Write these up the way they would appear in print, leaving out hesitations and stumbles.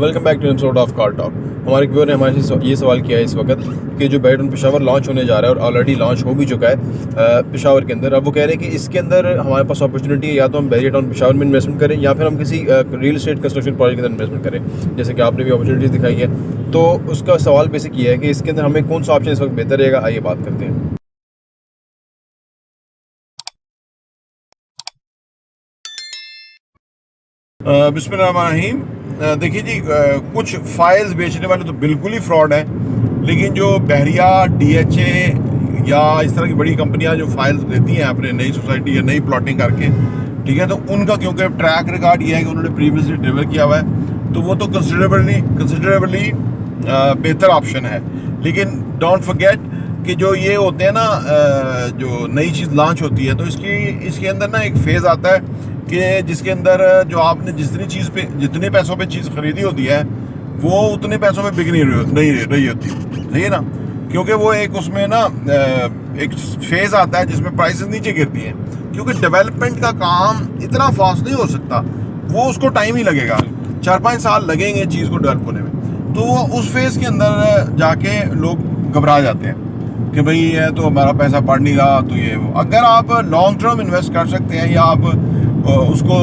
Welcome back to episode of car talk. हमारे viewer ने हमारे से ये सवाल किया है इस वक्त कि जो बैरिटन पेशावर लॉन्च होने जा रहा है और ऑलरेडी लॉन्च हो भी चुका है पेशावर के अंदर। अब वो कह रहे हैं कि इसके अंदर हमारे पास अपॉर्चुनिटी है, या तो हम बैरिटन पेशावर में इन्वेस्टमेंट करें या फिर हम किसी रियल एस्टेट कंस्ट्रक्शन प्रोजेक्ट के अंदर इन्वेस्टमेंट करें, जैसे कि आपने भी अपॉर्चुनिटीज़ दिखाई है। तो उसका सवाल बेसिक ये है कि इसके अंदर हमें कौन सा ऑप्शन इस वक्त बेहतर रहेगा। आइए बात करते हैं। बिस्मिल्लाहिर्रहमानिर्रहीम। देखिए जी, कुछ फाइल्स बेचने वाले तो बिल्कुल ही फ्रॉड है, लेकिन जो बहरिया DHA या इस तरह की बड़ी कंपनियां जो फाइल्स देती हैं अपने नई सोसाइटी या नई प्लॉटिंग करके, ठीक है, तो उनका क्योंकि ट्रैक रिकॉर्ड ये है कि उन्होंने प्रीवियसली डिलीवर किया हुआ है, तो वो तो कंसिडरेबली बेहतर ऑप्शन है। लेकिन डोंट फॉरगेट कि जो ये होते हैं ना, जो नई चीज़ लॉन्च होती है तो इसके अंदर ना एक फेज़ आता है कि जिसके अंदर जो आपने जितने पैसों पे चीज़ खरीदी होती है वो उतने पैसों में बिक नहीं रही होती, सही है ना। क्योंकि वो एक उसमें ना एक फेज़ आता है जिसमें प्राइसेस नीचे गिरती हैं, क्योंकि डेवलपमेंट का काम इतना फास्ट नहीं हो सकता, वो उसको टाइम ही लगेगा, 4-5 साल लगेंगे चीज़ को डेवलप होने में। तो वो उस फेज़ के अंदर जाके लोग घबरा जाते हैं कि भाई ये तो हमारा पैसा पड़ नहीं रहा। तो ये अगर आप लॉन्ग टर्म इन्वेस्ट कर सकते हैं या आप उसको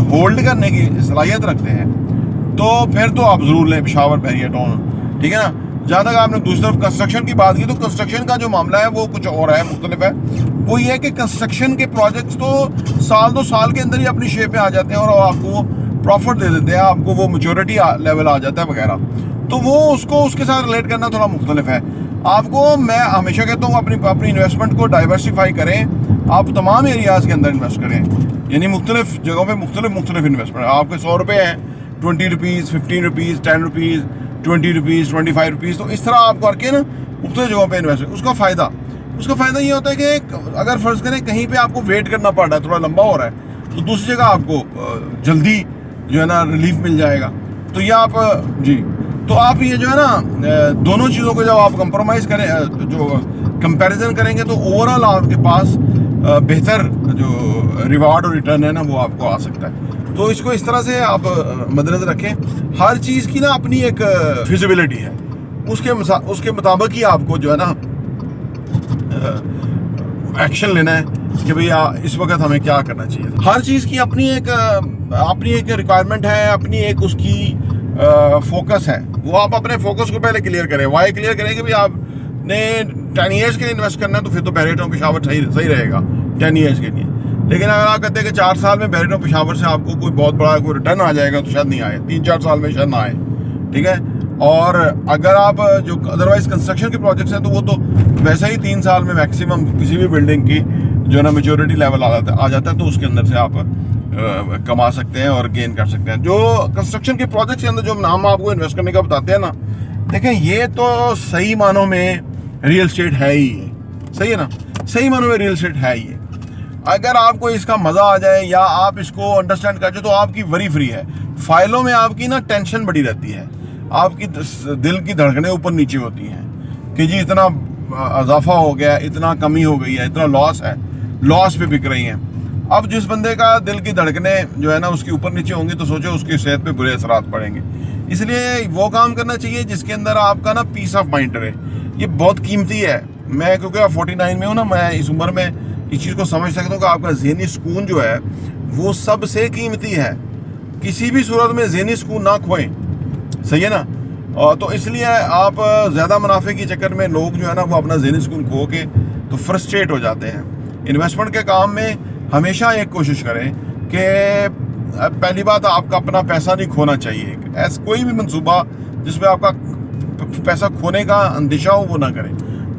होल्ड करने की सलाहियत रखते हैं तो फिर तो आप ज़रूर लें पेशावर बहरिया टाउन, ठीक है ना। जहाँ तक आपने दूसरी तरफ कंस्ट्रक्शन की बात की, तो कंस्ट्रक्शन का जो मामला है वो कुछ और है, मुख्तलिफ है। वो ये है कि कंस्ट्रक्शन के प्रोजेक्ट्स तो साल 2 साल के अंदर ही अपनी शेप में आ जाते हैं और आपको प्रॉफिट दे देते हैं, आपको वो मैच्योरिटी लेवल आ जाता है वगैरह। तो वो उसके साथ रिलेट करना थोड़ा मुख्तलिफ है। आपको मैं हमेशा कहता हूँ अपनी इन्वेस्टमेंट को डाइवर्सिफाई करें, आप तमाम एरियाज़ के अंदर इन्वेस्ट करें, यानी मुख्तलिफ जगहों पे मुख्तलिफ इन्वेस्टमेंट। आपके 100 रुपये हैं, 20 rupees, 15 rupees, 10 rupees, 20 rupees, 25 rupees, तो इस तरह आप करके ना मुख्तलिफ जगहों पे इन्वेस्ट करें। उसका फ़ायदा ये होता है कि अगर फ़र्ज़ करें कहीं पे आपको वेट करना पड़ रहा है, थोड़ा लंबा हो रहा है, तो दूसरी जगह आपको जल्दी जो है ना रिलीफ मिल जाएगा। तो ये आप तो आप ये जो है ना दोनों चीज़ों को जब आप कंप्रोमाइज़ करें, जो कंपैरिजन करेंगे, तो ओवरऑल आपके पास बेहतर जो रिवार्ड और रिटर्न है ना वो आपको आ सकता है। तो इसको इस तरह से आप मद्देनजर रखें। हर चीज़ की ना अपनी एक फिजिबिलिटी है, उसके मुताबिक ही आपको जो है ना एक्शन लेना है कि भैया इस वक्त हमें क्या करना चाहिए। हर चीज़ की अपनी एक रिक्वायरमेंट है, अपनी एक उसकी फोकस है। वो आप अपने फोकस को पहले क्लियर करें, वाई क्लियर करें कि भाई आपने 10 ईयर्स के लिए इन्वेस्ट करना है, तो फिर तो बैरिटन पेशावर सही रहेगा 10 ईयर्स के लिए। लेकिन अगर आप कहते हैं कि 4 साल में बैरिटन पेशावर से आपको कोई बहुत बड़ा कोई रिटर्न आ जाएगा, तो शायद नहीं आए, 3-4 साल में शायद ना आए, ठीक है। और अगर आप जो अदरवाइज कंस्ट्रक्शन के प्रोजेक्ट्स हैं तो वो तो वैसे ही 3 साल में मैक्सिमम किसी भी बिल्डिंग की जो है ना मैच्योरिटी लेवल आ जाता है, तो उसके अंदर से आप कमा सकते हैं और गेन कर सकते हैं। जो कंस्ट्रक्शन के प्रोजेक्ट्स के अंदर जो नाम आपको इन्वेस्ट करने का बताते हैं ना, देखें ये तो सही मानों में रियल एस्टेट है ही है, सही है ना, सही मानों में रियल एस्टेट है ही है। अगर आपको इसका मज़ा आ जाए या आप इसको अंडरस्टैंड कर जाए तो आपकी वरी फ्री है। फाइलों में आपकी ना टेंशन बड़ी रहती है, आपकी दिल की धड़कनें ऊपर नीचे होती हैं कि जी इतना इजाफा हो गया, इतना कमी हो गई है, इतना लॉस है, लॉस पे बिक रही हैं। अब जिस बंदे का दिल की धड़कनें जो है ना उसकी ऊपर नीचे होंगी, तो सोचो उसकी सेहत पे बुरे असरात पड़ेंगे। इसलिए वो काम करना चाहिए जिसके अंदर आपका ना पीस ऑफ माइंड रहे। ये बहुत कीमती है। मैं क्योंकि 49 में हूँ ना, मैं इस उम्र में इस चीज़ को समझ सकता हूँ कि आपका ज़हनी सुकून जो है वो सबसे कीमती है। किसी भी सूरत में ज़हनी सुकून ना खोएं, सही है ना। और तो इसलिए आप ज़्यादा मुनाफे के चक्कर में लोग जो है ना वो अपना ज़हनी सुकून खो के तो फ्रस्ट्रेट हो जाते हैं। इन्वेस्टमेंट के काम में हमेशा एक कोशिश करें कि पहली बात आपका अपना पैसा नहीं खोना चाहिए। ऐसा कोई भी मंसूबा जिसमें आपका पैसा खोने का अंदेशा हो वो ना करें।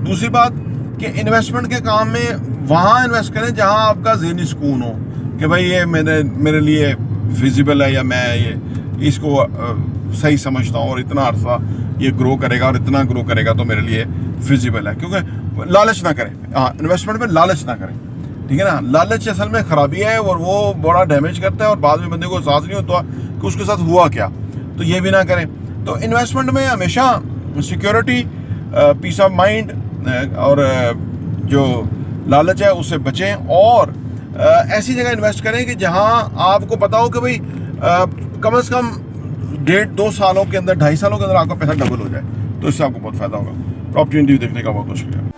दूसरी बात कि इन्वेस्टमेंट के काम में वहाँ इन्वेस्ट करें जहाँ आपका ज़हनी सुकून हो कि भाई ये मेरे लिए फिजिबल है या मैं ये इसको सही समझता हूँ और इतना अर्सा ये ग्रो करेगा और इतना ग्रो करेगा तो मेरे लिए फिजिबल है। क्योंकि लालच ना करें, हाँ, इन्वेस्टमेंट में लालच ना करें, ठीक है ना। लालच असल में खराबी है और वो बड़ा डैमेज करता है और बाद में बंदे को एहसास नहीं होता कि उसके साथ हुआ क्या। तो ये भी ना करें। तो इन्वेस्टमेंट में हमेशा सिक्योरिटी, पीस ऑफ माइंड और जो लालच है उससे बचें और ऐसी जगह इन्वेस्ट करें कि जहां आपको पता हो कि भाई कम से कम 1.5-2 सालों के अंदर, 2.5 सालों के अंदर आपका पैसा डबल हो जाए, तो इससे आपको बहुत फायदा होगा। तो अपॉर्चुनिटी देखने का बहुत मुश्किल है।